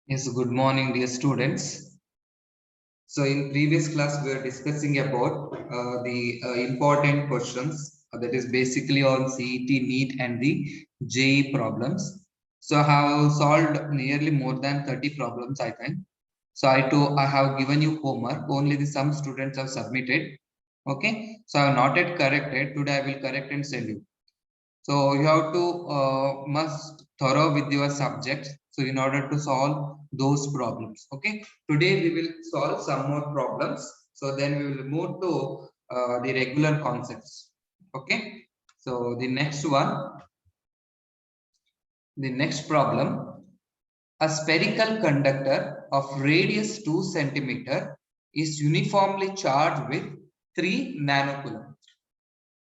Yes, good morning, dear students. So, in previous class, we were discussing about the important questions that is basically on CET, NEET, and the JEE problems. So, I have solved nearly more than 30 problems, I think. So, I have given you homework. Only the some students have submitted. Okay. So, I have not yet corrected. Today, I will correct and send you. So you have to must thorough with your subjects. So in order to solve those problems, okay. Today we will solve some more problems. So then we will move to the regular concepts. Okay. So the next problem: a spherical conductor of radius 2 centimeter is uniformly charged with 3 nanocoulomb.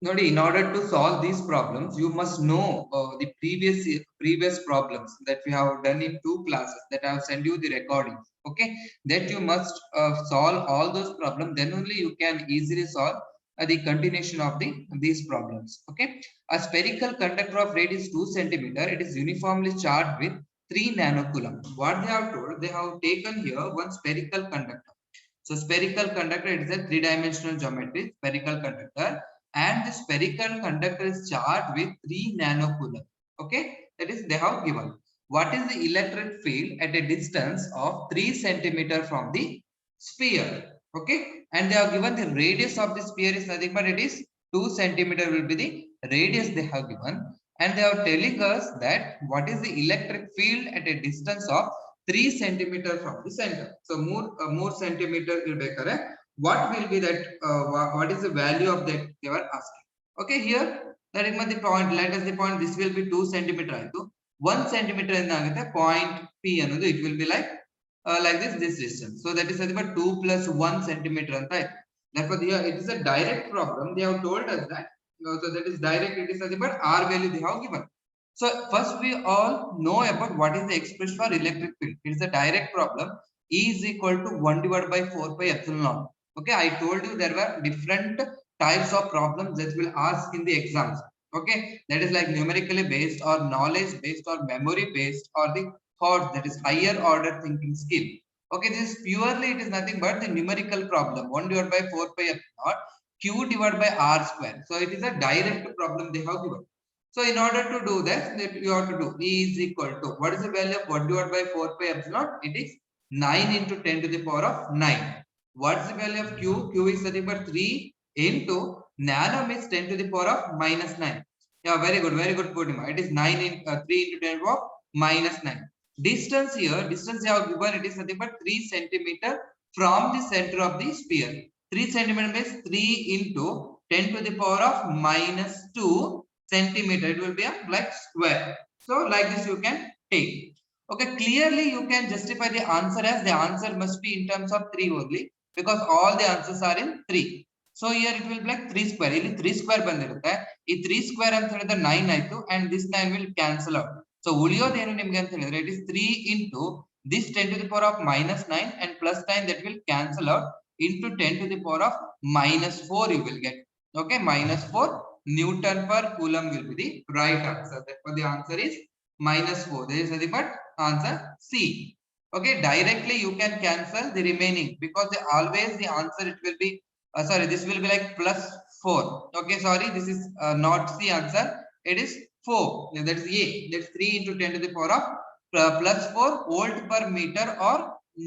Nodi, in order to solve these problems, you must know the previous problems that we have done in 2 classes that I have sent you the recordings. Okay, that you must solve all those problems. Then only you can easily solve the continuation of these problems. Okay, a spherical conductor of radius 2 centimeter, it is uniformly charged with 3 nanocoulomb. What they have told, they have taken here one spherical conductor. So spherical conductor, it is a three-dimensional geometry, spherical conductor, and the spherical conductor is charged with 3 nanocoulomb. Okay, that is they have given. What is the electric field at a distance of 3 centimeter from the sphere? Okay, and they have given the radius of the sphere is nothing but it is 2 centimeter will be the radius they have given, and they are telling us that what is the electric field at a distance of 3 centimeter from the center. So more centimeter will be correct. What will be that? What is the value of that they were asking? Okay, here that is the point. Let us the point. This will be 2 centimeter. 1 centimeter in the point P. It will be like this distance. So that is nothing but 2 plus 1 centimeter. Therefore, here it is a direct problem. They have told us that. So that is direct. It is nothing but R value they have given. So first we all know about what is the expression for electric field. It is a direct problem. E is equal to 1 divided by 4 pi epsilon naught. Okay, I told you there were different types of problems that will ask in the exams. Okay, that is like numerically based or knowledge based or memory based or the thought, that is higher order thinking skill. Okay, this is purely it is nothing but the numerical problem. 1 divided by 4 pi epsilon naught q divided by r square. So it is a direct problem they have given. So in order to do that you have to do E is equal to, what is the value of 1 divided by 4 pi epsilon? It is 9 into 10 to the power of 9. What's the value of Q? Q is nothing but 3 into nano means 10 to the power of minus 9. Yeah, very good, Purnima. It is 9 in 3 into 10 to the power of minus 9. Distance here, distance you have given, it is nothing but 3 centimeter from the center of the sphere. 3 centimeter means 3 into 10 to the power of minus 2 centimeter. It will be a like square. So like this you can take. Okay, clearly you can justify the answer as the answer must be in terms of 3 only, because all the answers are in 3. So here it will be like 3 square. ಇಲ್ಲಿ 3 square ಬಂದಿರುತ್ತೆ. ಈ 3 square ಅಂತ ಹೇಳಿದ್ರೆ 9 ಆಯ್ತು, and this 9 will cancel out. So ಉಳಿಯೋದೇನು ನಿಮಗೆ ಅಂತ ಹೇಳಿದ್ರೆ it is 3 into this 10 to the power of minus 9 and plus 9, that will cancel out into 10 to the power of minus 4 you will get. Okay, minus 4 Newton per coulomb will be the right answer. Therefore, the answer is minus 4. There is nothing but answer C. Okay, directly you can cancel the remaining, because always the answer it will be sorry, this will be like plus 4. Okay, sorry, this is not C answer. It is 4. That is A. That's 3 into 10 to the power of plus 4 volt per meter or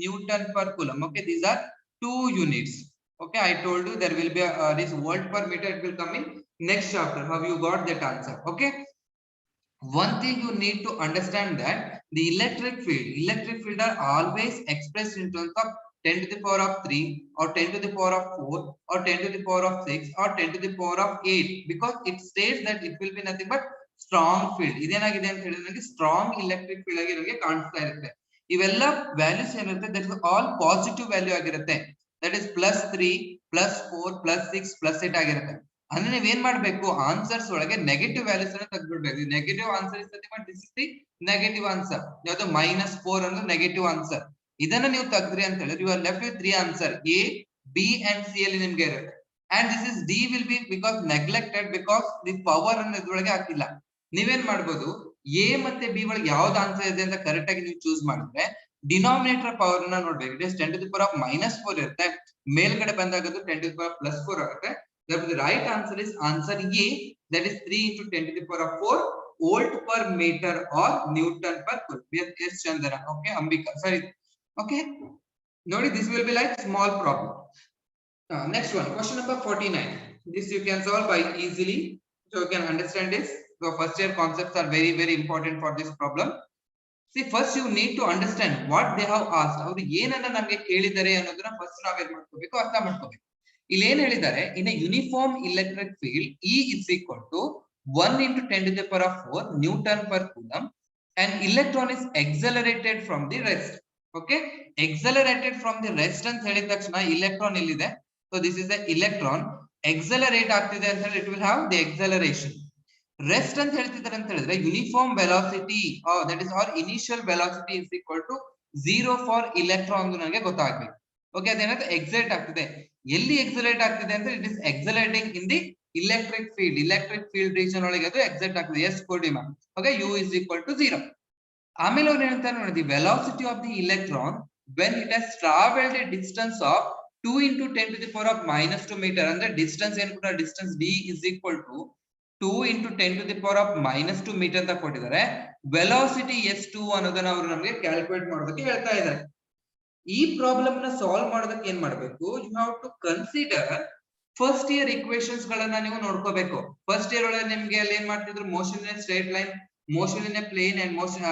Newton per coulomb. Okay, these are 2 units. Okay, I told you there will be this volt per meter. It will come in next chapter. Have you got that answer? Okay, one thing you need to understand that the electric field are always expressed in terms of 10 to the power of 3 or 10 to the power of 4 or 10 to the power of 6 or 10 to the power of 8, because it states that it will be nothing but strong field. ಇದೇನಾಗಿದೆ ಅಂತ ಹೇಳಿದ್ರೆ strong electric field ಆಗಿ ನಮಗೆ ಕಾಣಿಸ್ತಾ ಇರುತ್ತೆ. ಇವೆಲ್ಲ values ಏನಿರುತ್ತೆ that is all positive value ಆಗಿರುತ್ತೆ. That is plus 3 plus 4 plus 6 plus 8 ಆಗಿರುತ್ತೆ. ಅಂದ್ರೆ ನೀವ್ ಏನ್ ಮಾಡ್ಬೇಕು, ಆನ್ಸರ್ಸ್ ಒಳಗೆ ನೆಗೆಟಿವ್ ವ್ಯಾಲ್ಯೂಸ್ ಅನ್ನ ತೆಗೆದ್ಬಿಡ್ಬೇಕು. Negative answer is nothing but this is the negative answer. ಯಾವುದು minus 4 ಅನ್ನೋದು ನೆಗೆಟಿವ್ ಆನ್ಸರ್. ಇದನ್ನ ನೀವು ತೆಗೆದ್ರಿ ಅಂತ ಹೇಳಿದ್ರೆ you are left with 3 answer A, B and C ಅಲ್ಲಿ ನಿಮ್ಗೆ ಇರುತ್ತೆ. And this is D will be because neglected, because the power ಅನ್ನು ಇದ್ರೊಳಗೆ ಹಾಕಿಲ್ಲ. ನೀವೇನ್ ಮಾಡ್ಬೋದು, A ಮತ್ತೆ B ಒಳಗೆ ಯಾವ್ದು ಆನ್ಸರ್ ಇದೆ ಅಂತ ಕರೆಕ್ಟ್ ಆಗಿ ನೀವು ಚೂಸ್ ಮಾಡಿದ್ರೆ ಡಿನಾಮಿನೇಟರ್ ಪವರ್ ನ ನೋಡ್ಬೇಕು. It is 10 to the power of -4 ಇರುತ್ತೆ, ಮೇಲ್ಗಡೆ ಬಂದಾಗ ಅದು 10 to the power of +4 ಆಗುತ್ತೆ. Therefore the right answer is answer A, that is 3 into 10 to the power of 4 volt per meter or Newton per coulomb. Yes Chandana, okay Ambika, sorry, okay. Nodi, this will be like small problem. Next one, question number 49. This you can solve by easily, so you can understand this. So first year concepts are very very important for this problem. See, first you need to understand what they have asked. ಅವರು ಏನನ್ನ ನಮಗೆ ಕೇಳಿದ್ದಾರೆ ಅನ್ನೋದನ್ನ first ನಾವ್ ಏನ್ ಮಾಡ್ಕೋಬೇಕು, ಅರ್ಥ ಮಾಡ್ಕೋಬೇಕು. ಇಲ್ಲಿ ಏನ್ ಹೇಳಿದ್ದಾರೆ, in a uniform electric field E is equal to 1 into 10 to the power of 4 Newton per coulomb, and electron is accelerated from the rest. Okay, accelerated from the rest ಅಂತ ಹೇಳಿದ ತಕ್ಷಣ electron ಎಲ್ಲಿದೆ, so this is the electron accelerate ಆಗ್ತಿದೆ ಅಂತ ಹೇಳಿ it will have the acceleration. Rest ಅಂತ ಹೇಳ್ತಿದ್ದಾರೆ ಅಂತ ಹೇಳಿದ್ರೆ uniform velocity, that is or initial velocity is equal to 0 for electron ನನಗೆ ಗೊತ್ತಾಗ್ಬೇಕು. ಓಕೆ, ಅದೇನಾದ್ರೆ ಎಕ್ಸೈಟ್ ಆಗ್ತಿದೆ, ಎಲ್ಲಿ ಎಕ್ಸಲರೇಟ್ ಆಗ್ತಿದೆ ಅಂತ it is accelerating in the electric field region ಒಳಗೆ ಅದು ಎಕ್ಸೈಟ್ ಆಗ್ತದೆ. ಎಸ್ ಕೊಡಿಮಾ. Okay, u is equal to 0. ಆಮೇಲೆ ಅವ್ರು ಹೇಳ್ತಾರೆ ನೋಡಿ, the velocity of the electron when it has traveled a distance of 2 into 10 to the power of -2 meter, ಅಂದ್ರೆ ಡಿಸ್ಟೆನ್ಸ್ ಏನು ಕೂಡ distance d is equal to 2 into 10 to the power of -2 meter ಅಂತ ಕೊಟ್ಟಿದ್ದಾರೆ. Velocity s2 ಅನ್ನೋದನ್ನ ಅವರು ನಮಗೆ calculate ಮಾಡೋದಕ್ಕೆ ಹೇಳ್ತಾ ಇದ್ದಾರೆ. ಈ ಪ್ರಾಬ್ಲಮ್ ನ ಸಾಲ್ವ್ ಮಾಡೋದಕ್ಕೆ ಏನ್ ಮಾಡಬೇಕು, you have to consider first year equations ಗಳನ್ನ ನೀವು ನೋಡ್ಕೋಬೇಕು. ಫಸ್ಟ್ ಇಯರ್ ಒಳಗೆ ನಿಮ್ಗೆ ಅಲ್ಲಿ ಏನ್ ಮಾಡ್ತಿದ್ರು, motion in straight line, motion in a plane and motion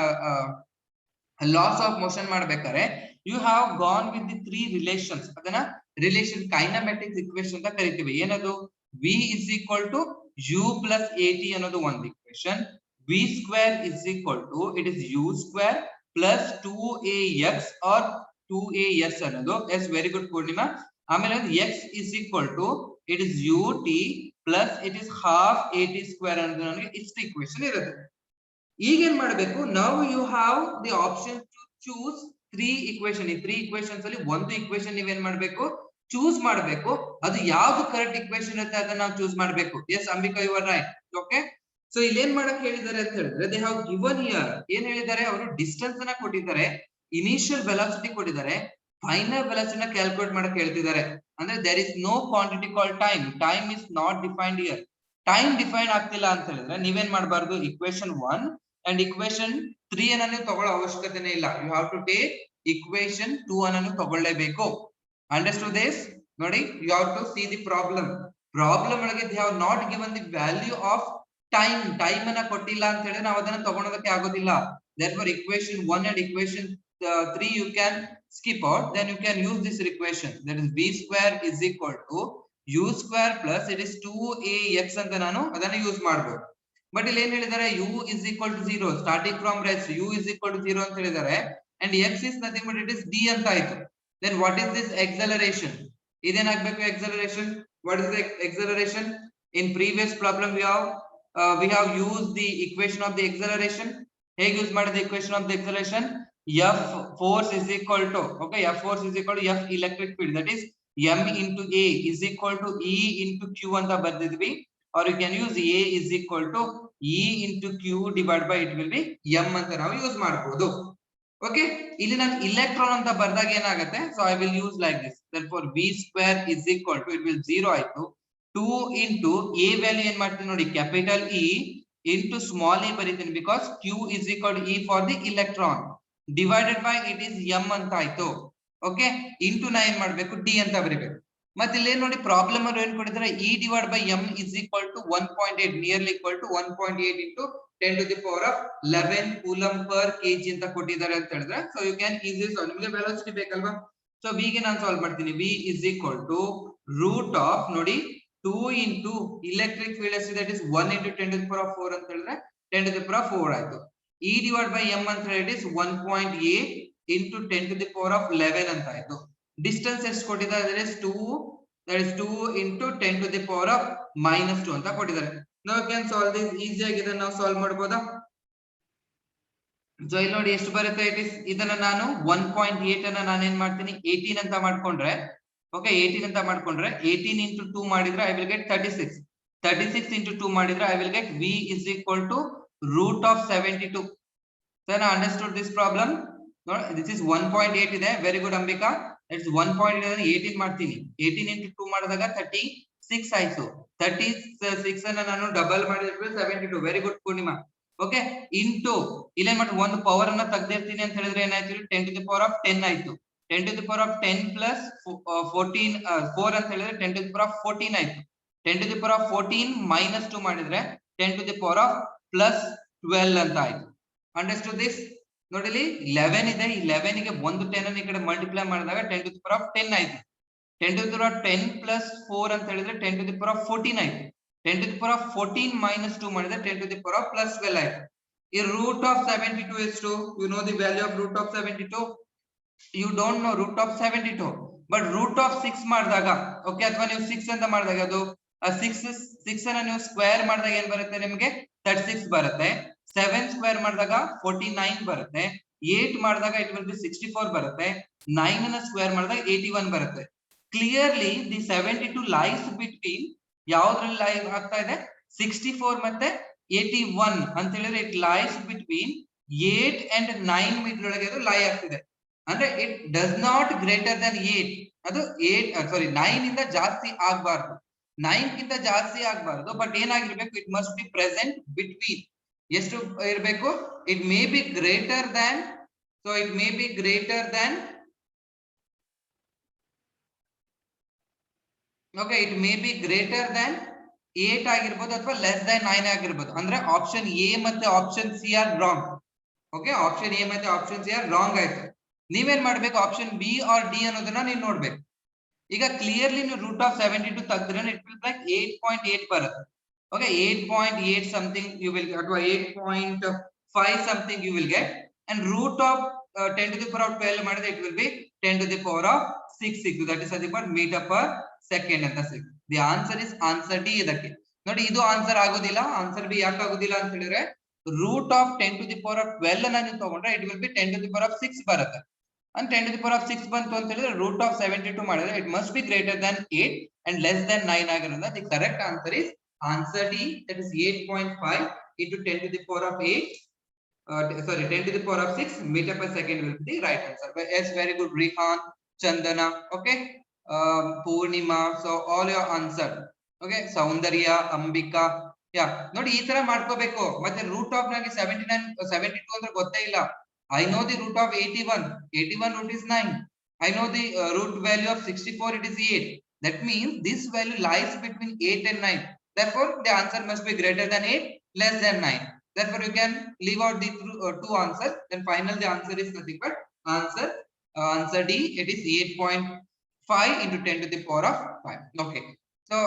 laws of motion ಮಾಡ್ಬೇಕಾದ್ರೆ you have gone with the 3 relations. ಅದನ್ನ ರಿಲೇಷನ್ ಕೈನಮ್ಯಾಟಿಕ್ಸ್ ಇಕ್ವೇಶನ್ ಅಂತ ಕರಿತೀವಿ. ಏನದು, v is equal to u plus at ಅನ್ನೋದು ಒಂದು equation, v square is equal to it is u square plus 2ax or 2as ಅನ್ನೋದು. Yes, very good Purnima. ಆಮೇಲೆ x is equal to it is ut plus it is half at square ಅನ್ನೋದು ನನಗೆ ಇಷ್ಟು equation ಇರುತ್ತೆ. ಈಗ ಏನ್ ಮಾಡಬೇಕು, now you have the option to choose 3 equation. ಈ 3 equations ಅಲ್ಲಿ ಒಂದು ಇಕ್ವೇಶನ್ ನೀವೇನ್ ಮಾಡಬೇಕು, ಚೂಸ್ ಮಾಡಬೇಕು. ಅದು ಯಾವ್ದು ಕರೆಕ್ಟ್ ಇಕ್ವೇಶನ್ ಇರುತ್ತೆ ಅದನ್ನ ನಾವು ಚೂಸ್ ಮಾಡಬೇಕು. Yes Ambika, you are right. Okay, so ಇಲ್ಲಿ ಏನ್ ಮಾಡಕ್ ಹೇಳಿದ್ದಾರೆ ಅಂತ ಹೇಳಿದ್ರೆ, ದೇ ಹ್ಯಾವ್ ಗಿವನ್ ಹಿಯರ್, ಏನ್ ಹೇಳಿದ್ದಾರೆ ಅವರು, ಡಿಸ್ಟೆನ್ಸ್ ಅನ್ನ ಕೊಟ್ಟಿದ್ದಾರೆ, ಇನಿಷಿಯಲ್ ವೆಲಾಸಿಟಿ ಕೊಟ್ಟಿದ್ದಾರೆ, ಫೈನಲ್ ವೆಲಾಸಿಟಿ ನ ಕ್ಯಾಲ್ಕುಲೇಟ್ ಮಾಡಕ್ ಹೇಳ್ತಿದ್ದಾರೆ. ಅಂದ್ರೆ there is no quantity call time, time is not defined here. Time define ಆಗ್ತಿಲ್ಲ ಅಂತ ಹೇಳಿದ್ರೆ ನೀವೇನ್ ಮಾಡಬಾರ್ದು, ಇಕ್ವೇಶನ್ 1 ಅಂಡ್ ಇಕ್ವೇಶನ್ 3 ಅನ್ನು ತಗೊಳ್ಳೋ ಅವಶ್ಯಕತೆನೇ ಇಲ್ಲ. You have to take equation 2 ಅನ್ನು ತಗೊಳ್ಳೇಬೇಕು. Understood this? Nodi, you have to see the problem. Problem ಒಳಗೆ they have not given the value of time. Time ಅನ್ನ ಕೊಟ್ಟಿಲ್ಲ ಅಂತ ಹೇಳಿದ್ರೆ ನಾವು ಅದನ್ನ ತಗೊಳ್ಳೋದಕ್ಕೆ ಆಗೋದಿಲ್ಲ. Therefore equation 1 and equation 3 you can skip out. Then you can use this equation. That is v square is equal to u square plus it is 2ax ಅಂತ ನಾನು ಅದನ್ನ ಯೂಸ್ ಮಾಡಬಹುದು. ಬಟ್ ಇಲ್ಲಿ ಏನ್ ಹೇಳಿದ್ದಾರೆ, u is equal to 0 starting from rest, u is equal to 0 ಅಂತ ಹೇಳಿದ್ದಾರೆ, and x is nothing but it is d ಅಂತ ಆಯ್ತು. Then what is this acceleration? Idan agbeku acceleration. What is the acceleration? In previous problem we have used the equation of the acceleration. Hege use ಮಾಡಿದ equation of the acceleration? F force is equal to, okay, F force is equal to F electric field, that is m into a is equal to e into q ಅಂತ ಬರ್ದಿದ್ವಿ. Or you can use a is equal to e into q divided by it will be m ಅಂತ ನಾವು use ಮಾಡಬಹುದು. Okay, ಇಲ್ಲಿ ನಾನು electron ಅಂತ ಬರ್ದಾಗ ಏನಾಗುತ್ತೆ, so I will use like this. therefore v square is equal to it will 0 ಆಯ್ತು, 2 into a value ಏನ್ ಮಾಡ್ತೀನಿ ನೋಡಿ, capital E into small e ಬರೀತೀನಿ, because q is equal to e for the electron divided by it is m ಅಂತ ಆಯ್ತು. Okay, into ನಾ ಏನ್ ಮಾಡ್ಬೇಕು, d ಅಂತ ಬರೀಬೇಕು. ಮತ್ತೆ ಇಲ್ಲಿ ನೋಡಿ ಪ್ರಾಬ್ಲಮ್ ಅಲ್ಲಿ ಏನ್ ಕೊಟ್ಟಿದ್ದಾರೆ, e divided by m is equal to 1.8, nearly equal to 1.8 into 10 to the power of 11 coulomb per kg ಅಂತ ಕೊಟ್ಟಿದ್ದಾರೆ ಅಂತ ಹೇಳಿದ್ರೆ, so you can easily solve. ನಿಮಗೆ ವೆಲಾಸಿಟಿ ಬೇಕಲ್ವಾ, ಸೊ v ಗೆ ನಾನು ಸಾಲ್ವ್ ಮಾಡ್ತೀನಿ. v is equal to root of ನೋಡಿ 2 into electric field ಎಷ್ಟಿದೆ, that is 1 into 10 to the power of 4 ಅಂತ ಹೇಳಿದ್ರೆ 10 to the power of 4 ಆಯ್ತು. e divided by m ಅಂತ ಹೇಳಿದ್ರೆ 1.8 into 10 to the power of 11 ಅಂತ ಆಯ್ತು. ಡಿಸ್ಟೆನ್ಸ್ ಎಷ್ಟು ಕೊಟ್ಟಿದ್ದಾರೆ, that is 2 into 10 to the power of -2 ಅಂತ ಕೊಟ್ಟಿದ್ದಾರೆ. Now you can solve this easy ಆಗಿ, ಇದನ್ನ ನಾವು ಸಾಲ್ವ್ ಮಾಡಬಹುದಾ? ಸೊ ಇಲ್ಲಿ ನೋಡಿ ಎಷ್ಟು ಬರುತ್ತೆ, ಇಟ್ ಇಸ್, ಇದನ್ನ ನಾನು 1.8 ಅನ್ನ ನಾನು ಏನ್ ಮಾಡ್ತೀನಿ, 18 ಅಂತ ಮಾಡ್ಕೊಂಡ್ರೆ, ಓಕೆ 18 ಅಂತ ಮಾಡ್ಕೊಂಡ್ರೆ 18 into 2 ಮಾಡಿದ್ರೆ ಐ ವಿಲ್ ಗೆಟ್ 36. 36 into 2 ಮಾಡಿದ್ರೆ I will get v is equal to root of 72. So now understood this problem? this is 1.8 ಇದೆ. Very good Ambika. It's 1.8 18 ಮಾಡ್ತೀನಿ. 18 into 2 ಮಾಡಿದಾಗ 36 ಆಯ್ತು. 36 ಅನ್ನು ನಾನು ಡಬಲ್ ಮಾಡಿದ್ರೆ 72. Very good Purnima. Okay, into ಇಲ್ಲೇ ಮಾಡಿ ಒಂದು ಪವರ್ ಅನ್ನ ತೆಗೆದಿರ್ತೀನಿ ಅಂತ ಹೇಳಿದ್ರೆ ಏನಾಯ್ತು, 10 to the power of 10 ಆಯ್ತು. 10 to the power of 10 plus 14 4 ಅಂತ ಹೇಳಿದ್ರೆ 10 to the power of 14 ಆಯ್ತು. 10 to the power of 14 minus 2 ಮಾಡಿದ್ರೆ 10 to the power of plus 12 ಅಂತ ಆಯ್ತು. Understood this? ನೋಡಿಲಿ 11 ಇದೆ, 11 ಗೆ ಒಂದು 10 ಅನ್ನು ಈ ಕಡೆ ಮಲ್ಟಿಪ್ಲೈ ಮಾಡಿದಾಗ 10 to the power of 10 ಆಯ್ತು. 10 to the power of 10 plus 4 ಅಂತ ಹೇಳಿದ್ರೆ 10 to the power of 14 ಆಯ್ತು. 10 to the power of 14 minus 2 ಮಾಡಿದ್ರೆ 10 to the power of plus 12 ಆಯ್ತು. ಈ root of 72 ಎಷ್ಟು? You know the value of root of 72? You don't know root of 72, but root of 6 ಮಾಡಿದಾಗ, okay, ಅಥವಾ ನೀವು 6 ಅಂತ ಮಾಡಿದಾಗ ಅದು 6 ಅನ್ನು ನೀವು ಸ್ಕ್ವೇರ್ ಮಾಡಿದಾಗ ಏನ್ ಬರುತ್ತೆ ನಿಮಗೆ? 36 ಬರುತ್ತೆ. 7 ಸ್ಕ್ವೇರ್ ಮಾಡಿದಾಗ 49 ಬರುತ್ತೆ. 8 ಮಾಡಿದಾಗ ಇಟ್ ವಿಲ್ ಬಿ 64 ಬರುತ್ತೆ. 9 ಅನ್ನು ಸ್ಕ್ವೇರ್ ಮಾಡಿದಾಗ 81 ಬರುತ್ತೆ. ಕ್ಲಿಯರ್ಲಿ ದಿ 72 ಲೈಸ್ ಬಿಟ್ವೀನ್ ಯಾವ್ದ್ರಲ್ಲಿ ಲೈ ಆಗ್ತಾ ಇದೆ? 64 ಮತ್ತೆ 81 ಅಂತ ಹೇಳಿದ್ರೆ it lies between 8 and 9 middle ಒಳಗೆ ಅದು ಲೈ ಆಗ್ತಿದೆ. ಅಂದ್ರೆ it does not greater than 8. ಅದು 9 ಇಂದ ಜಾಸ್ತಿ ಆಗಬಾರ್ದು, 9 ಗಿಂತ ಜಾಸ್ತಿ ಆಗಬಾರ್ದು. ಬಟ್ ಏನಾಗಿರ್ಬೇಕು? It must be present between. ಎಷ್ಟು ಇರಬೇಕು? It may be greater than, so it may be greater than, okay, it may be greater than 8 ಆಗಿರ್ಬೋದು ಅಥವಾ ಲೆಸ್ ದ್ಯಾನ್ 9 ಆಗಿರ್ಬೋದು. ಅಂದ್ರೆ ಆಪ್ಷನ್ ಎ ಮತ್ತೆ option C are wrong. Okay, option A ಮತ್ತೆ option C are wrong ಆಯ್ತು. ನೀವೇನ್ ಮಾಡ್ಬೇಕು? Option B R D ಅನ್ನೋದನ್ನ ನೀವು ನೋಡ್ಬೇಕು. ಈಗ ಕ್ಲಿಯರ್ಲಿ ನೀವು ರೂಟ್ ಆಫ್ 72 ತೆಗೆದ್ರೆ ಇಟ್ ವಿಲ್ ಲೈಕ್ 8.8 ಬರುತ್ತೆ. Okay, 8.8 something you will get, ಅಥವಾ 8.5 something you will get. And root of 10 to the power of 12 ಮಾಡಿದ್ರೆ it will be 10 to the power of 6 ಸಿಕ್ತು. That is nothing but meter per second ಅಂತ ಸಿಕ್ತು. The answer is answer D. ಇದಕ್ಕೆ ನೋಡಿ, ಇದು answer ಆಗೋದಿಲ್ಲ. Answer B ಯಾಕೆ ಆಗೋದಿಲ್ಲ ಅಂತ ಹೇಳಿದ್ರೆ root of 10 to the power of 12 ಅನ್ನ ನೀವು ತಗೊಂಡ್ರೆ it will be 10 to the power of 6 ಬರುತ್ತೆ. and 10 to the power of 6 ಬಂತು ಅಂತ ಹೇಳಿದ್ರೆ root of 72 ಮಾಡಿದ್ರೆ it must be greater than 8 and less than 9 ಆಗಿರೋದ್ರಿಂದ the correct answer is answer D, that is 8.5 into 10 to the power of 8 10 to the power of 6 meter per second will be the right answer. But yes, very good Rihan, Chandana, okay, Purnima, so all your answer, okay, Saundarya, Ambika, yeah, ನೋಡಿ ಈ ತರ ಮಾಡ್ಕೋಬೇಕು. ಮತ್ತೆ root of ನನಗೆ 79 72 ಅಂದ್ರೆ ಗೊತ್ತೇ ಇಲ್ಲ. I know the root of 81. 81 root is 9. I know the root value of 64. It is 8. That means this value lies between 8 and 9. Therefore, the answer must be greater than 8, less than 9. Therefore, you can leave out the two answers. Then final the answer is nothing but answer D. It is 8.5 into 10 to the power of 5. Okay. So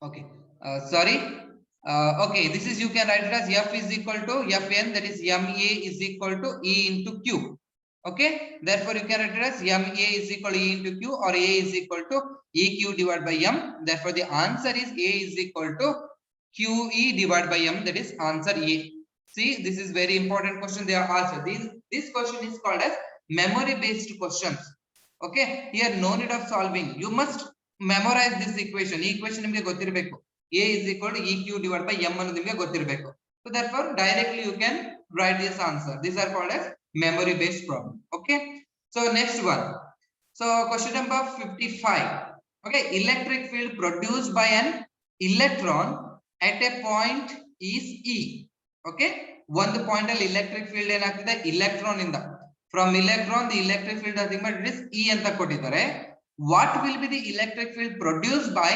okay, sorry. Okay, this is, you can write it as F is equal to Fn, that is MA is equal to E into Q. Okay, therefore you can write it as MA is equal to E into Q, or A is equal to EQ divided by M. Therefore the answer is A is equal to QE divided by M, that is answer A. See, this is very important question they are asked. This question is called as memory based questions. Okay, here no need of solving. You must memorize this equation. Equation ನಿಮಗೆ ಗೊತ್ತಿರಬೇಕು. A is equal to EQ divided by M ಅನ್ನೋದು ನಿಮಗೆ ಗೊತ್ತಿರಬೇಕು. So therefore directly you can write this answer. These are called as memory based problem. Okay, so next one. So question number 55. Okay, electric field produced by an electron at a point is E. Okay, ಒಂದು point ಅಲ್ಲಿ electric field ಏನಾಗ್ತಿದೆ electron ಇಂದ, from electron the electric field nothing but it is E ಅಂತ ಕೊಟ್ಟಿದ್ದಾರೆ. What will be the electric field produced by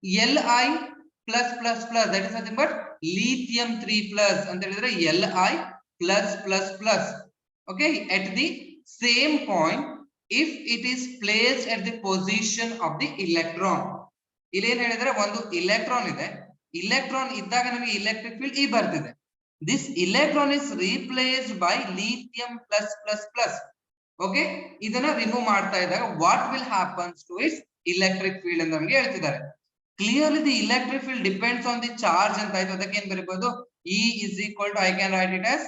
Li plus plus plus, that is nothing but lithium 3 plus ಅಂತ ಹೇಳಿದ್ರೆ Li plus plus plus. Okay, at the same point if it is placed at the position of the electron. ಇಲ್ಲಿ ಏನು ಹೇಳಿದ್ರೆ ಒಂದು electron ಇದೆ, electron ಇದ್ದಾಗ ನಮಗೆ electric field E ಬರ್ತಿದೆ. This electron is replaced by lithium plus plus plus. Okay, ಇದನ್ನ remove ಮಾಡ್ತಾ ಇದ್ದಾಗ what will happens to its electric field ಅಂತ ನಮಗೆ ಹೇಳ್ತಿದ್ದಾರೆ. Clearly the electric field depends on the charge ಅಂತ ಆಯ್ತು. ಅದಕ್ಕೆ ಏನು ಬರೀಬಹುದು E is equal to, I can write it as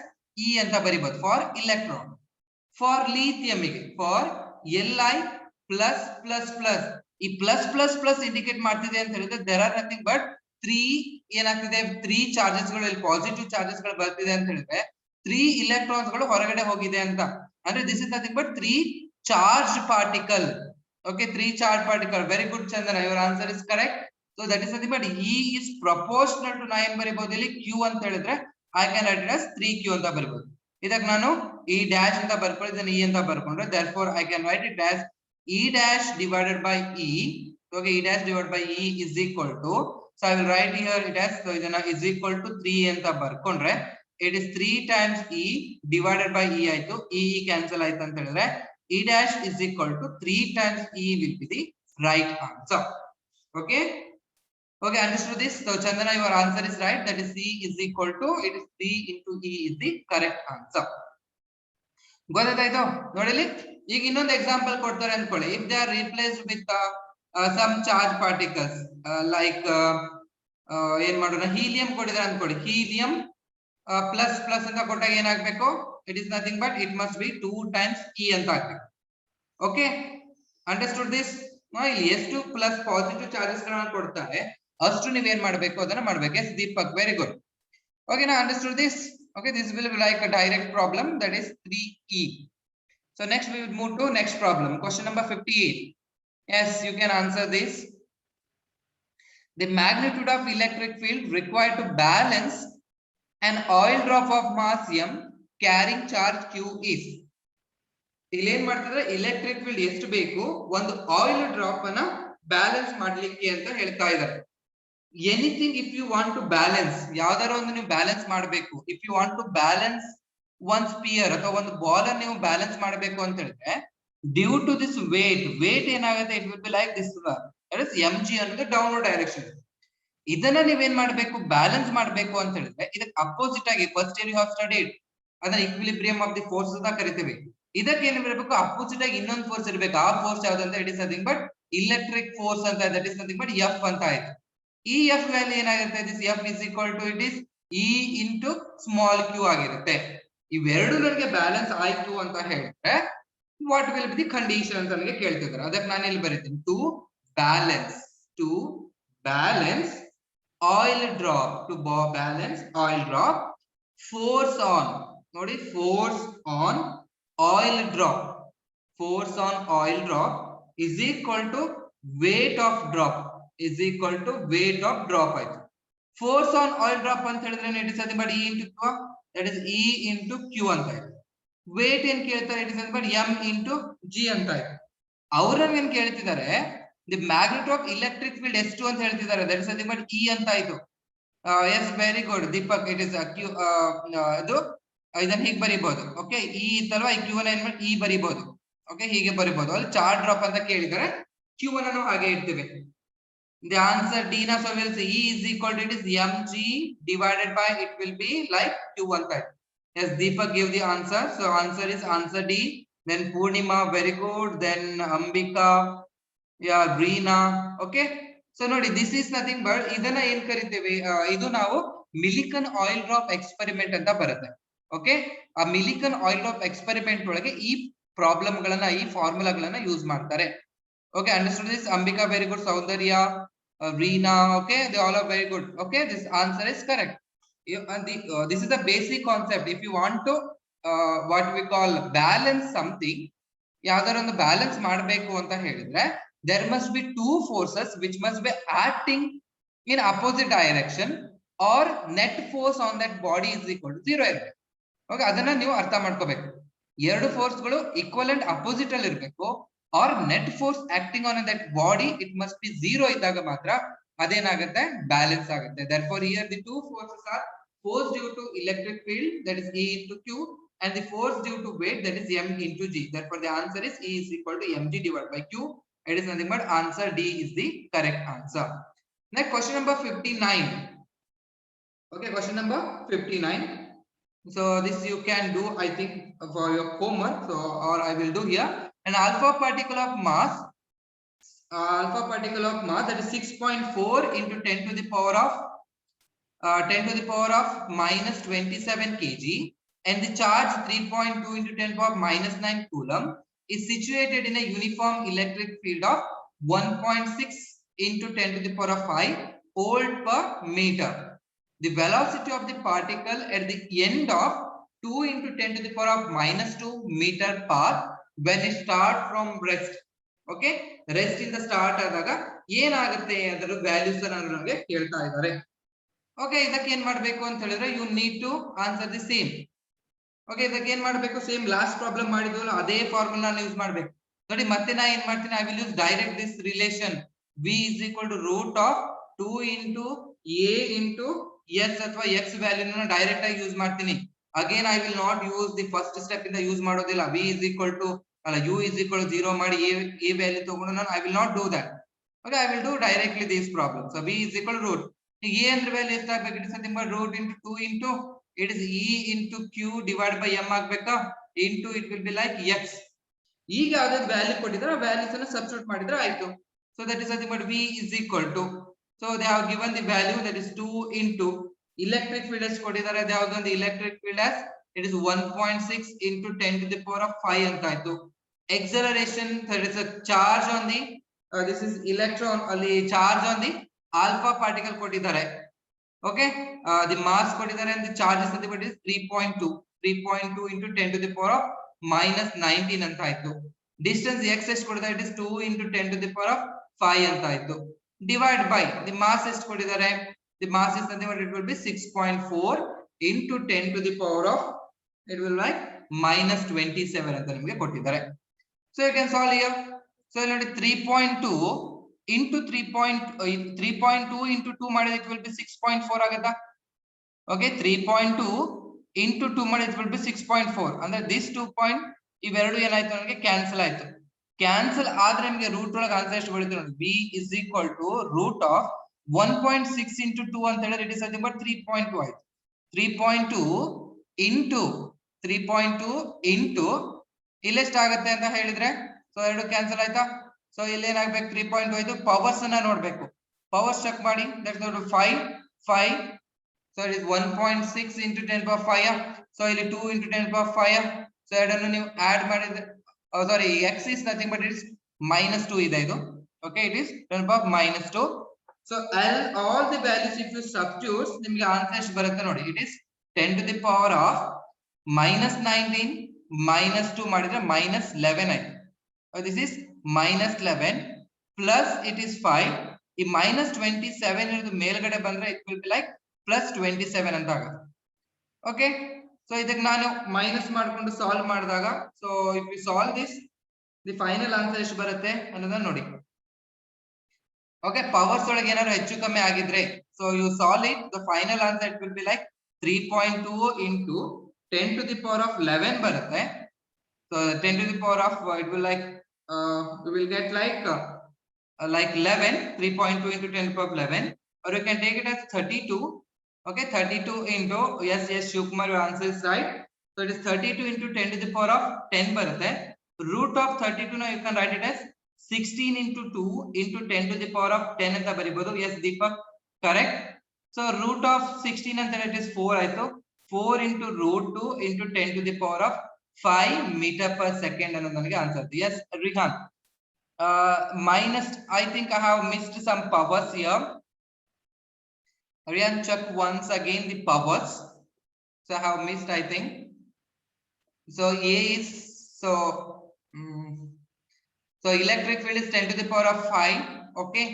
E ಅಂತ ಬರೀಬಹುದು for electron. For lithium ಗೆ for Li plus plus plus, ಈ plus plus plus ಇಂಡಿಕೇಟ್ ಮಾಡ್ತಿದೆ ಅಂತ ಹೇಳಿದ್ರೆ there are nothing but 3 ಏನಾಗ್ತಿದೆ 3 ಚಾರ್ಜಸ್ ಗಳು ಇಲ್ಲಿ ಪಾಸಿಟಿವ್ ಚಾರ್ಜಸ್ ಗಳು ಬರ್ತಿದೆ ಅಂತ ಹೇಳಿದ್ರೆ 3 electrons ಗಳು ಹೊರಗಡೆ ಹೋಗಿದೆ ಅಂತ. ಅಂದ್ರೆ this is nothing but 3 charged particle. Okay, 3 charged particle. Very good Chandana, your answer is correct. So that is nothing but E is proportional to, ನಾ ಏನ್ ಬರೀಬಹುದು ಇಲ್ಲಿ Q ಅಂತ ಹೇಳಿದ್ರೆ I can write it as 3Q ಅಂತ ಬರೀಬಹುದು. ಇದಕ್ಕೆ ನಾನು E dash ಅಂತ ಬರ್ಕೊಂಡಿದ್ದೇನೆ, E ಅಂತ ಬರ್ಕೊಂಡ್ರೆ therefore I can write it as E dash divided by E. Okay, E dash divided by E is equal to, so I will write here it as, so ಇದನ್ನ is equal to 3 ಅಂತ ಬರ್ಕೊಂಡ್ರೆ it is 3 times E divided by E ಆಯ್ತು, E cancel ಆಯ್ತು ಅಂತ ಹೇಳಿದ್ರೆ E dash is equal to 3 times E will be the right answer. Okay, okay, understood this? So Chandana, your answer is right, that is C is equal to, it is 3 into E is the correct answer. ಗೊತ್ತಾಯ್ತು ನೋಡಿಲಿ. ಈಗ ಇನ್ನೊಂದು example ಕೊಡ್ತಾರೆ ಅನ್ಕೊಳ್ಳಿ, if they are replaced with some charge particles like ಏನ್ ಮಾಡೋಣ, helium ಕೊಟ್ಟಿದ್ದಾರೆ ಅನ್ಕೊಳ್ಳಿ, ಹೀಲಿಯಂ ಪ್ಲಸ್ ಪ್ಲಸ್ ಅಂತ ಕೊಟ್ಟಾಗ ಏನಾಗ್ಬೇಕು, it is nothing but it must be 2 times E ಅಂತ ಆಗ್ಬೇಕು. Okay, understood this? ಇಲ್ಲಿ ಎಷ್ಟು ಪ್ಲಸ್ ಪಾಸಿಟಿವ್ ಚಾರ್ಜಸ್ ಗಳನ್ನ ಕೊಡ್ತಾರೆ ಅಷ್ಟು ನೀವೇನ್ ಮಾಡ್ಬೇಕು ಅದನ್ನ ಮಾಡ್ಬೇಕು. Yes Deepak, very good. Okay, ನಾ understood this. Okay, this will be like a direct problem, that is 3E. So next we will move to next problem, question number 58. Yes, you can answer this. The magnitude of electric field required to balance an oil drop of mass m carrying charge Q is. ಇಲ್ಲಿ ಏನ್ ಮಾಡ್ತಿದ್ರೆ electric field ಎಷ್ಟು ಬೇಕು ಒಂದು oil drop ಅನ್ನ balance ಮಾಡ್ಲಿಕ್ಕೆ ಅಂತ ಹೇಳ್ತಾ ಇದ್ದಾರೆ. Anything if you want to balance, ಯಾವ್ದಾರ ಒಂದು ನೀವು ಬ್ಯಾಲೆನ್ಸ್ ಮಾಡಬೇಕು, if you want to balance one sphere ಅಥವಾ ಒಂದು ಬಾಲ್ ಅನ್ನು ನೀವು ಬ್ಯಾಲೆನ್ಸ್ ಮಾಡಬೇಕು ಅಂತ ಹೇಳಿದ್ರೆ ಡ್ಯೂ ಟು ದಿಸ್ ವೇಟ್ ಏನಾಗುತ್ತೆ, it will be like this, that is mg ಅನ್ನೋದು ಡೌನ್ವರ್ಡ್ ಡೈರೆಕ್ಷನ್. ಇದನ್ನ ನೀವೇನ್ ಮಾಡ್ಬೇಕು, ಬ್ಯಾಲೆನ್ಸ್ ಮಾಡ್ಬೇಕು ಅಂತ ಹೇಳಿದ್ರೆ ಇದಕ್ಕೆ ಅಪೋಸಿಟ್ ಆಗಿ first year you have studied ಅದನ್ನ ಇಕ್ವಿಲಿಬ್ರಿಯಂ ಆಫ್ ದಿ ಫೋರ್ಸ್ ಅಂತ ಕರಿತೀವಿ. ಇದಕ್ಕೆ ಏನ್ ಇರಬೇಕು, ಅಪೋಸಿಟ್ ಆಗಿ ಇನ್ನೊಂದು ಫೋರ್ಸ್ ಇರಬೇಕು. ಆ ಫೋರ್ಸ್ ಯಾವ್ದಂತ, it is nothing but electric force ಅಂತ, that is nothing but F ಅಂತ ಆಯ್ತು. ಈ F ವ್ಯಾಲ್ಯೂ ಏನಾಗುತ್ತೆ, this F is equal to, it is E into small q ಆಗಿರುತ್ತೆ. ಇವೆರಡು ನನಗೆ ಬ್ಯಾಲೆನ್ಸ್ ಆಯ್ತು ಅಂತ ಹೇಳಿದ್ರೆ what will be the condition ಅಂತ ನನಗೆ ಕೇಳ್ತಿದ್ದಾರೆ. ಅದಕ್ಕೆ ನಾನು ಇಲ್ಲಿ ಬರೀತೀನಿ, to balance oil drop, to balance oil drop, force on, ನೋಡಿ force on oil drop, force on oil drop is equal to weight of drop, is equal to weight of drop ಆಯ್ತು. Force on oil drop ಅಂತ ಹೇಳಿದ್ರೆ it is nothing but E into Q, that is E into Q ಅಂತ ಆಯ್ತು. Wait ಏನ್ ಕೇಳ್ತಾರೆ, it is nothing but M into G ಅಂತ ಆಯ್ತು. ಅವ್ರನ್ನ ಏನ್ ಕೇಳ್ತಿದ್ದಾರೆ, the magnet of electric field ಎಷ್ಟು ಅಂತ ಹೇಳ್ತಿದ್ದಾರೆ, that is nothing but E ಅಂತ ಆಯ್ತು. S very good Deepak, it is Q, ಇದು ಇದನ್ನ ಹೀಗೆ ಬರೀಬಹುದು. ಓಕೆ, E ಇತ್ತಲ್ವಾ, ಈ Q ನ ಏನ್ ಮಾಡಿ E ಬರೀಬಹುದು. ಓಕೆ, ಹೀಗೆ ಬರೀಬಹುದು. ಅಲ್ಲಿ ಚಾರ್ಜ್ ಡ್ರಾಪ್ ಅಂತ ಕೇಳಿದರೆ Q ಅನ್ನು ಹಾಗೆ ಇಡ್ತೀವಿ. The answer D na, so we'll say E is equal to, it is mg divided by, it will be like Q1 type. Yes, Deepak gave the answer, so answer is answer D. Then Purnima, very good. Then Ambika, yeah, Reena. Okay, so nodi, this is nothing but idana ಏನ್ ಕರಿತೇವೆ, ಇದು ನಾವು ಮಿಲಿಕನ್ oil drop experiment ಅಂತ ಬರುತ್ತೆ. Okay, ಆ ಮಿಲಿಕನ್ oil drop experiment ಒಳಗೆ ಈ problem ಗಳನ್ನ, ಈ ಫಾರ್ಮುಲಾಗಳನ್ನ ಯೂಸ್ ಮಾಡ್ತಾರೆ. Okay, understood this? Ambika, very good. Saundarya, Reena, okay, they all are very good. Okay, this answer is correct. This is the basic concept. If you want to what we call balance something, ಯಾವ್ದಾರ ಒಂದು balance ಮಾಡಬೇಕು ಅಂತ ಹೇಳಿದ್ರೆ there must be two forces which must be acting in opposite direction or net force on that body is equal to 0 ಇರಬೇಕು. Okay, ಅದನ್ನ ನೀವು ಅರ್ಥ ಮಾಡ್ಕೋಬೇಕು. ಎರಡು ಫೋರ್ಸ್ಗಳು ಈಕ್ವಲ್ ಅಂಡ್ ಅಪೋಸಿಟ್ ಅಲ್ಲಿ ಇರಬೇಕು, or net force acting on that body it must be 0 ಇದ್ದಾಗ ಮಾತ್ರ ಅದೇನಾಗುತ್ತೆ, ಬ್ಯಾಲೆನ್ಸ್ ಆಗುತ್ತೆ. therefore here the two forces are force due to electric field, that is E into Q, and the force due to weight, that is M into G. therefore the answer is E is equal to mg divided by Q. It is nothing but answer D is the correct answer. Next question number 59. Okay, question number 59. So this you can do, I think, for your homework. So or I will do here. An alpha particle of mass that is 6.4 into 10 to the power of 10 to the power of minus 27 kg, and the charge 3.2 into 10 power minus 9 coulomb is situated in a uniform electric field of 1.6 into 10 to the power of 5 volt per meter. The velocity of the particle at the end of 2 into 10 to the power of minus 2 meter path when it start from rest. Okay, rest in the start ಆದಾಗ ಏನಾಗುತ್ತೆ ಅದರ values ಅನ್ನು ನಮಗೆ ಹೇಳ್ತಾ ಇದ್ದಾರೆ. Okay, ಇದಕ್ಕೆ ಏನ್ ಮಾಡಬೇಕು ಅಂತ ಹೇಳಿದ್ರೆ you need to answer the same. Okay, ಇದಕ್ಕೆ ಏನ್ ಮಾಡಬೇಕು, ಸೇಮ್ ಲಾಸ್ಟ್ ಪ್ರಾಬ್ಲಮ್ ಮಾಡಿದ್ವಲ್ಲ ಅದೇ ಫಾರ್ಮುಲಾ ಯೂಸ್ ಮಾಡಬೇಕು. ನೋಡಿ, ಮತ್ತೆ ನಾ ಏನ್ ಮಾಡ್ತೀನಿ, I will use direct this relation v is equal to root of 2 into a into s ಅಥವಾ x ವ್ಯಾಲ್ಯೂನ ಡೈರೆಕ್ಟ್ ಆಗಿ ಯೂಸ್ ಮಾಡ್ತೀನಿ. Again I will not use the first step ಇಂದ ಯೂಸ್ ಮಾಡೋದಿಲ್ಲ. v is equal to u is equal to 0 ಮಾಡಿ a value ತಗೊಂಡು ನಾನು I will not do that. Okay, I will do directly this problem. So v is equal to root, ಈಗ a ಅಂದ್ರೆ value ಎಷ್ಟಾಗಬೇಕು, it is nothing but root into 2 into it is e into q divided by m ಆಗಬೇಕಾ, into it will be like x. ಈಗ ಯಾವ್ದಾದ್ರು value ಕೊಟ್ಟಿದ್ರೆ ಆ values ಅನ್ನು substitute ಮಾಡಿದ್ರೆ ಆಯ್ತು. So that is nothing but v is equal to, so they have given the value that is 2 into electric field as ಕೊಟ್ಟಿದ್ದಾರೆ, ಅದು ಯಾವುದು ಒಂದು electric field as it is 1.6 into 10 to the power of 5 ಅಂತ ಆಯ್ತು. Acceleration, that is a charge on the this is electron, ಅಲ್ಲಿ charge on the alpha particle ಕೊಟ್ಟಿದ್ದಾರೆ. Okay, the mass ಕೊಟ್ಟಿದ್ದಾರೆ and the charge is nothing but is 3.2 into 10 to the power of minus 19 ಅಂತ ಆಯ್ತು. Distance x ಎಷ್ಟು ಕೊಟ್ಟಿದ್ದಾರೆ, it is 2 into 10 to the power of 5 ಅಂತ ಆಯ್ತು. Divide by the mass ಎಷ್ಟು ಕೊಟ್ಟಿದ್ದಾರೆ, the mass is nothing but it will be 6.4 into 10 to the power of it will like minus 27 ಅಂತ ನಿಮಗೆ ಕೊಟ್ಟಿದ್ದಾರೆ. So you can solve here. So ಇಲ್ಲಿ ನೋಡಿ 3.2 into 3.2 into 2 ಮಾಡಿದ್ರೆ it will be 6.4 ಆಗುತ್ತಾ. Okay, 3.2 into 2 ಮಾಡಿದ್ರೆ it will be 6.4 ಅಂದ್ರೆ this 2 point ಇವೆರಡು ಏನಾಯ್ತು ನನಗೆ ಕ್ಯಾನ್ಸಲ್ ಆಯ್ತು. ಕ್ಯಾನ್ಸಲ್ ಆದ್ರೆ ನಿಮಗೆ ರೂಟ್ ಒಳಗೆ ಆನ್ಸರ್ ಎಷ್ಟು ಬರುತ್ತೆ ನೋಡಿ, b is equal to root of 1.6 into 2 ಅಂತ ಹೇಳಿದ್ರೆ it is nothing but 3.2 ಆಯ್ತು. 3.2 into ಇಲ್ಲೆಷ್ಟಾಗುತ್ತೆ ಅಂತ ಹೇಳಿದ್ರೆ, ಸೊ ಎರಡು ಕ್ಯಾನ್ಸಲ್ ಆಯ್ತಾ. ಸೊ ಇಲ್ಲಿ ಏನಾಗ್ಬೇಕು, 3.2 ಆಯ್ತು. ಪವರ್ಸ್ ಅನ್ನ ನೋಡ್ಬೇಕು, ಪವರ್ಸ್ ಚೆಕ್ ಮಾಡಿ, ದಟ್ಸ್ ನೋಡಿ 5. So it is 1.6 into 10 power 5. So ಇಲ್ಲಿ 2 into 10 power 5. ಸೊ ಎರಡನ್ನು ನೀವು ಆಡ್ ಮಾಡಿದ್ರೆ ಸಾರಿ x is nothing but it is -2 ಇದೆ ಇದು. Okay, it is 10 power -2. So all the values if you substitute ನಿಮಗೆ ಆನ್ಸರ್ ಎಷ್ಟು ಬರುತ್ತೆ ನೋಡಿ, it is 10 to the power of -19 -2 ಮಾಡಿದ್ರೆ -11 ಆಯ್ತು. This is -11 plus it is 5. ಈ -27 ಇರೋದು ಮೇಲ್ಗಡೆ ಬಂದ್ರೆ it will be like +27 ಅಂತ ಆಗುತ್ತೆ. Okay, so ಇದಕ್ಕೆ ನಾನು ಮೈನಸ್ ಮಾಡ್ಕೊಂಡು ಸಾಲ್ವ್ ಮಾಡಿದಾಗ, so if we solve this the final answer ಎಷ್ಟು ಬರುತ್ತೆ ಅನ್ನೋದನ್ನ ನೋಡಿ. Okay, ಪವರ್ಸ್ ಒಳಗೆ ಏನಾದ್ರು ಹೆಚ್ಚು ಕಮ್ಮಿ ಆಗಿದ್ರೆ, so you solve it, the final answer it will be like 3.2 into 10 to the power of 11 ಬರುತ್ತೆ. So 10 to the power of it will like we will get like 11. 3.2 into 10 to the power of 11, or you can take it as 32. Okay, 32 into yes Shivkumar, your answer is right. So it is 32 into 10 to the power of 10 ಬರುತ್ತೆ. Root of 32 now you can write it as 16 into 2 into 10 to the power of 10 ಅಂತ ಬರಿಬಹುದು. Yes Deepak, correct. So root of 16 ಅಂತ it is 4 ಆಯ್ತು. 4 into root 2 into 10 to the power of 5 meter per second ಅನ್ನೋದು ನನಗೆ answer. Yes Rihan, minus I think I have missed some powers here. Rihan, check once again the powers. So I have missed, I think. So A is so So electric field is 10 to the power of 5. Okay,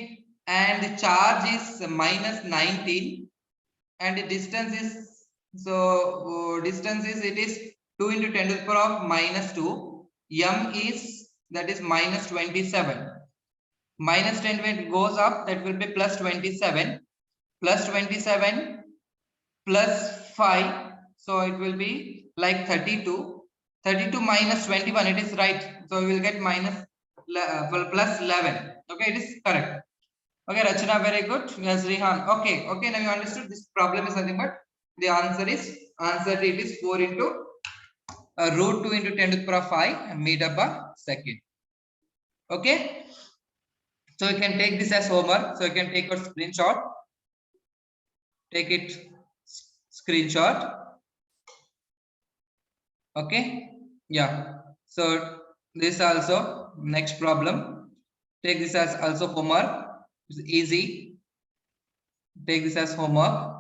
and the charge is minus 19, and the distance is, so distance is, it is 2 into 10 to the power of minus 2. M is, that is minus 27. Minus 10, when it goes up, that will be plus 27. Plus 27 plus 5, so it will be like 32. 32 minus 21, it is right, so we will get minus plus 11. Okay, it is correct. Okay, Rachana, very good. Yes, Rihan. Okay, now you understood this problem is nothing but the answer is, it is 4 into root 2 into 10 to the power of 5 meter per second. Okay, so you can take this as homework. So you can take a screenshot. Take it screenshot. Okay, yeah. So this also next problem. Take this as also homework. It's easy. Take this as homework.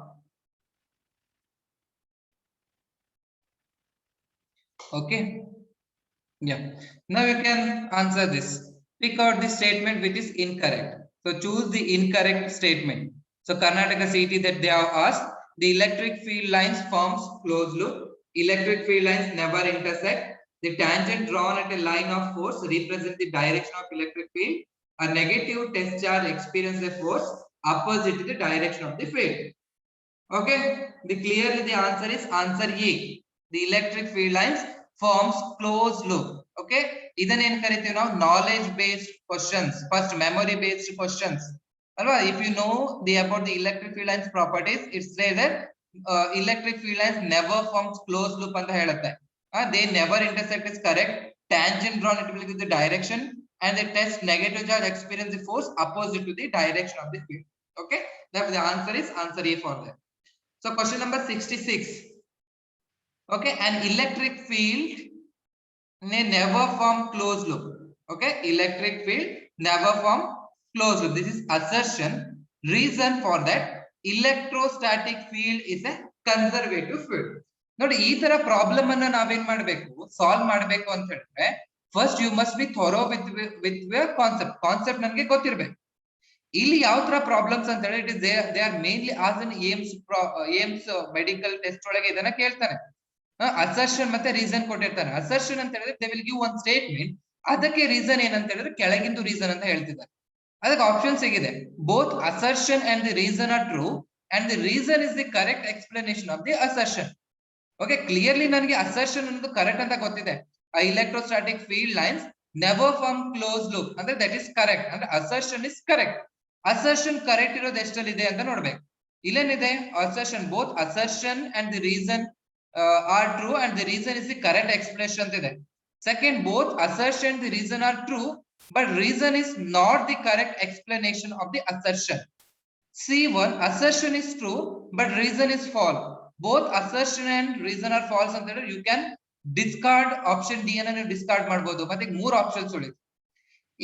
Okay. Yeah. Now you can answer this. Pick out the statement which is incorrect. So choose the incorrect statement. So Karnataka CET that they have asked, the electric field lines forms closed loop. Electric field lines never intersect. The tangent drawn at a line of force represents the direction of electric field. A negative test charge experiences a force opposite to the direction of the field. Okay, clearly the answer is answer A. The electric field lines forms closed loop. Okay, idan en karite now knowledge based questions, first memory based questions. If you know about the electric field lines properties, it says that electric field lines never forms closed loop anta helutte. They never intersect is correct. Tangent drawn, it will give the direction, and the test negative charge experience the force opposite to the direction of the field. Okay, therefore the answer is answer A for that. So question number 66. Okay, an electric field may never form closed loop. Okay, electric field never form closed loop. This is assertion. Reason for that, electrostatic field is a conservative field. ನೋಡಿ ಈ ತರ problem ಅನ್ನ ನಾವೇನ್ ಮಾಡಬೇಕು, solve ಮಾಡಬೇಕು ಅಂತ ಹೇಳಿದ್ರೆ first you must be thorough with concept ನನಗೆ ಗೊತ್ತಿರಬೇಕು. ಇಲ್ಲಿ ಯಾವ ತರ ಪ್ರಾಬ್ಲಮ್ಸ್ ಅಂತ ಹೇಳಿ, it is they are mainly as in AIIMS medical test ಒಳಗೆ ಇದನ್ನ ಕೇಳ್ತಾನೆ. ಅಸರ್ಷನ್ ಮತ್ತೆ ರೀಸನ್ ಕೊಟ್ಟಿರ್ತಾನೆ. ಅಸರ್ಷನ್ ಅಂತ ಹೇಳಿದ್ರೆ they will give one statement, ಅದಕ್ಕೆ ರೀಸನ್ ಏನಂತ ಹೇಳಿದ್ರೆ ಕೆಳಗಿಂದು ರೀಸನ್ ಅಂತ ಹೇಳ್ತಿದ್ದಾರೆ. ಅದಕ್ಕೆ ಆಪ್ಷನ್ ಸಿಗಿದೆ, both assertion and the reason are true and the reason is the correct explanation of the assertion. Okay, clearly ನನಗೆ ಅಸರ್ಷನ್ ಅನ್ನೋದು ಕರೆಕ್ಟ್ ಅಂತ ಗೊತ್ತಿದೆ. Electrostatic field lines never form close loop ಅಂದ್ರೆ ದಟ್ ಇಸ್ ಕರೆಕ್ಟ್, ಅಂದ್ರೆ assertion is correct. Assertion correct ಇರೋದು ಎಷ್ಟಲ್ಲಿದೆ ಅಂತ ನೋಡ್ಬೇಕು. ಇಲ್ಲೇನಿದೆ assertion, both assertion and the reason are true and the reason is the correct expression ಅಂತ ಇದೆ. Second, both assertion the reason are true but reason is not the correct explanation of the assertion. C1, assertion is true but reason is false. Both assertion and reason are false ಅಂತ ಹೇಳಿದ್ರೆ you can discard option D ಅನ್ನು discard ಮಾಡಬಹುದು. ಮತ್ತೆ ಮೂರು options ಉಳಿತು.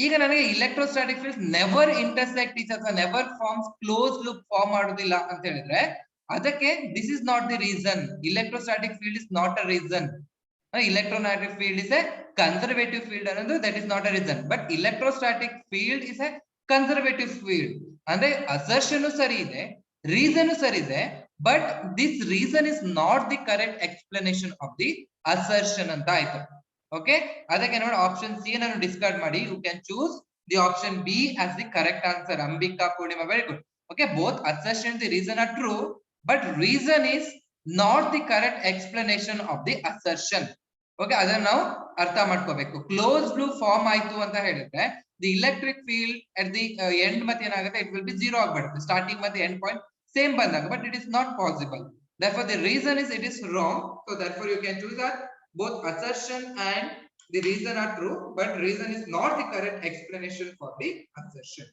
ಈಗ ನನಗೆ electrostatic field never intersect each other, never forms close loop form ಮಾಡುದಿಲ್ಲ ಅಂತ ಹೇಳಿದ್ರೆ ಅದಕ್ಕೆ this is not the reason. Electrostatic field is not a reason. Electromagnetic field is a conservative field ಅನ್ನೋದು that is not a reason, but electrostatic field is a conservative field. ಅಂದ್ರೆ assertion ಸರಿ ಇದೆ, reason ಸರಿ ಇದೆ, but this reason is not the correct explanation of the assertion ಅಂತ ಆಯ್ತು. Okay, ಅದಕ್ಕೆ ನೋಡಿ ಆಪ್ಷನ್ ಸಿ ಅನ್ನು ಡಿಸ್ಕಾರ್ಡ್ ಮಾಡಿ. You can choose the option B as the correct answer. Ambika Purnima, very good. Okay, both assertion and the reason are true but reason is not the correct explanation of the assertion. Okay, ಅದನ್ನ ನಾವು ಅರ್ಥ ಮಾಡ್ಕೋಬೇಕು. Close loop form ಆಯ್ತು ಅಂತ ಹೇಳಿದ್ರೆ the electric field at the end ಮತ್ತೆ ಏನಾಗುತ್ತೆ, it will B zero ಆಗ್ಬಿಡುತ್ತೆ. ಸ್ಟಾರ್ಟಿಂಗ್ ಮತ್ತೆ ಎಂಡ್ ಪಾಯಿಂಟ್ ಸೇಮ್ ಬಂದಾಗ, but it is not possible. therefore the reason is it is wrong. so therefore you can choose that both assertion and the reason are true but reason is not the correct explanation for the assertion.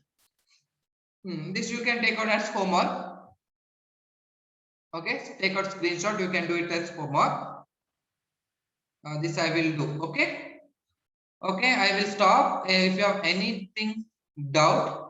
This you can take out as homework. Okay, so take out screenshot, you can do it as homework. This I will do. Okay, I will stop. If you have anything doubt,